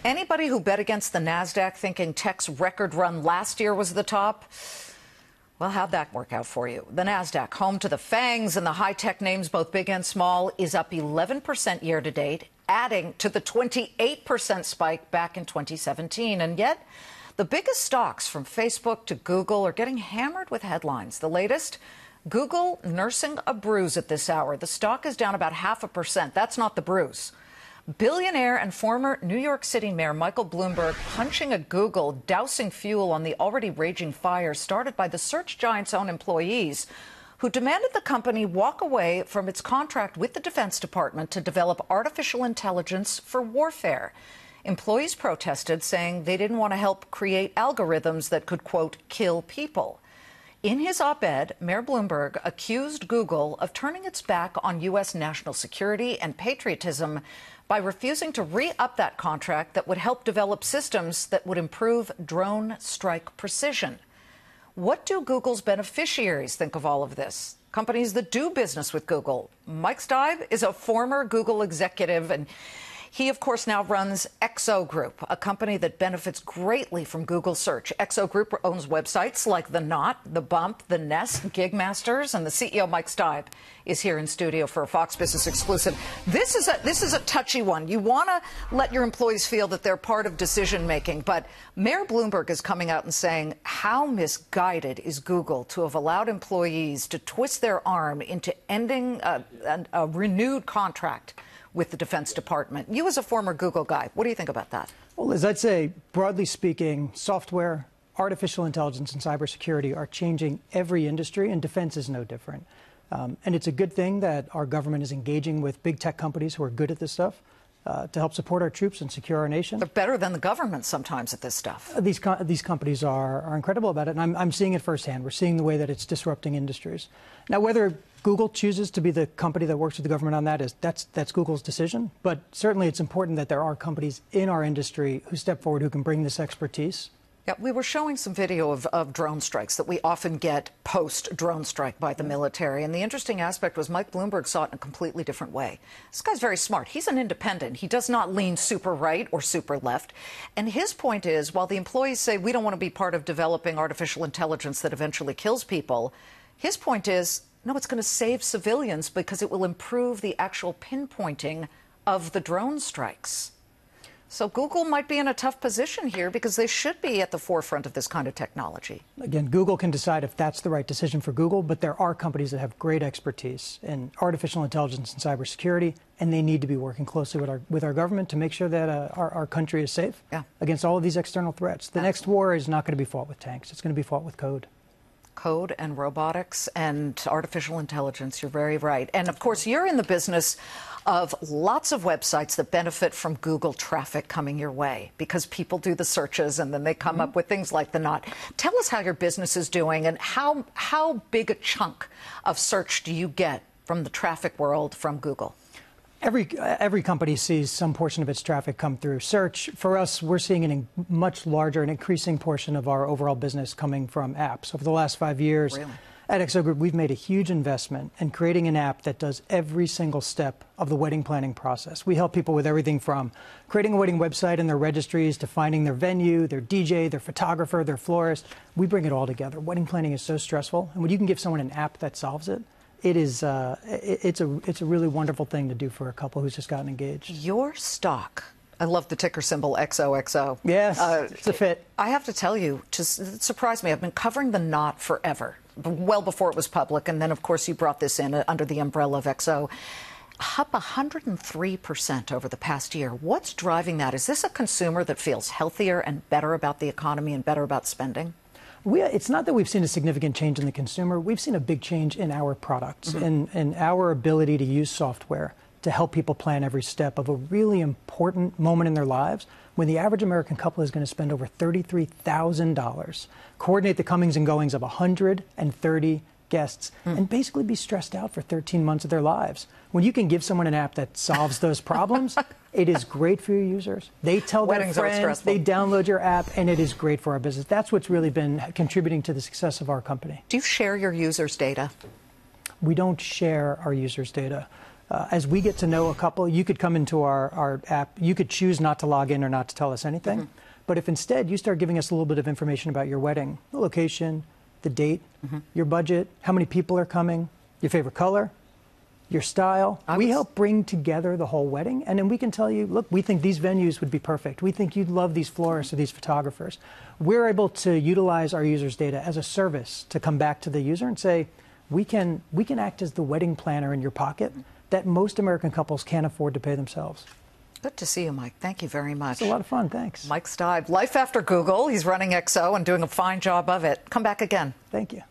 Anybody who bet against the NASDAQ thinking tech's record run last year was the top? Well, how'd that work out for you? The NASDAQ, home to the FANGs and the high-tech names, both big and small, is up 11% year to date, adding to the 28% spike back in 2017. And yet, the biggest stocks from Facebook to Google are getting hammered with headlines. The latest, Google nursing a bruise at this hour. The stock is down about 0.5%. That's not the bruise. Billionaire and former New York City Mayor Michael Bloomberg punching at Google, dousing fuel on the already raging fire started by the search giant's own employees, who demanded the company walk away from its contract with the Defense Department to develop artificial intelligence for warfare. Employees protested, saying they didn't want to help create algorithms that could, quote, kill people. In his op-ed, Mayor Bloomberg accused Google of turning its back on U.S. national security and patriotism by refusing to re-up that contract that would help develop systems that would improve drone strike precision. What do Google's beneficiaries think of all of this? Companies that do business with Google. Mike Steib is a former Google executive, and he, of course, now runs XO Group, a company that benefits greatly from Google search. XO Group owns websites like The Knot, The Bump, The Nest, Gigmasters, and the CEO, Mike Steib, is here in studio for a Fox Business exclusive. This is a touchy one. You want to let your employees feel that they're part of decision-making, but Mayor Bloomberg is coming out and saying, how misguided is Google to have allowed employees to twist their arm into ending a renewed contract with the Defense Department? You as a former Google guy, what do you think about that? Well, Liz, I'd say, broadly speaking, software, artificial intelligence, and cybersecurity are changing every industry, and defense is no different. And it's a good thing that our government is engaging with big tech companies who are good at this stuff to help support our troops and secure our nation. They're better than the government sometimes at this stuff. These companies are incredible about it, and I'm seeing it firsthand. We're seeing the way that it's disrupting industries. Now, whether Google chooses to be the company that works with the government on that's Google's decision. But certainly it's important that there are companies in our industry who step forward who can bring this expertise. Yeah, we were showing some video of drone strikes that we often get post-drone strike by the military. And the interesting aspect was Mike Bloomberg saw it in a completely different way. This guy's very smart. He's an independent. He does not lean super right or super left. And his point is, while the employees say we don't want to be part of developing artificial intelligence that eventually kills people, his point is, no, it's going to save civilians because it will improve the actual pinpointing of the drone strikes. So Google might be in a tough position here because they should be at the forefront of this kind of technology. Again, Google can decide if that's the right decision for Google, but there are companies that have great expertise in artificial intelligence and cybersecurity, and they need to be working closely with our government to make sure that our country is safe against all of these external threats. The next war is not going to be fought with tanks. It's going to be fought with code. Code and robotics and artificial intelligence. You're very right. And of course, you're in the business of lots of websites that benefit from Google traffic coming your way because people do the searches and then they come up with things like The Knot. Tell us how your business is doing and how big a chunk of search do you get from the traffic world from Google? Every company sees some portion of its traffic come through search. For us, we're seeing a much larger and increasing portion of our overall business coming from apps. Over the last 5 years, at XO Group, we've made a huge investment in creating an app that does every single step of the wedding planning process. We help people with everything from creating a wedding website and their registries to finding their venue, their DJ, their photographer, their florist. We bring it all together. Wedding planning is so stressful, and when you can give someone an app that solves it, it's a really wonderful thing to do for a couple who's just gotten engaged. Your stock, I love the ticker symbol XOXO. Yes, it's a fit. I have to tell you, it surprised me. I've been covering The Knot forever, well before it was public. And then, of course, you brought this in under the umbrella of XO. Up 103% over the past year. What's driving that? Is this a consumer that feels healthier and better about the economy and better about spending? It's not that we've seen a significant change in the consumer. We've seen a big change in our products and our ability to use software to help people plan every step of a really important moment in their lives when the average American couple is going to spend over $33,000, coordinate the comings and goings of 130 guests, and basically be stressed out for 13 months of their lives. When you can give someone an app that solves those problems, it is great for your users. They tell their friends, they download your app, and it is great for our business. That's what's really been contributing to the success of our company. Do you share your users' data? We don't share our users' data. As we get to know a couple, you could come into our app, you could choose not to log in or not to tell us anything. But if instead you start giving us a little bit of information about your wedding, the location, the date, your budget, how many people are coming, your favorite color, your style. We help bring together the whole wedding, and then we can tell you, look, we think these venues would be perfect. We think you'd love these florists or these photographers. We're able to utilize our users' data as a service to come back to the user and say, we can act as the wedding planner in your pocket that most American couples can't afford to pay themselves. Good to see you, Mike. Thank you very much. It's a lot of fun. Thanks. Mike Steib, life after Google. He's running XO and doing a fine job of it. Come back again. Thank you.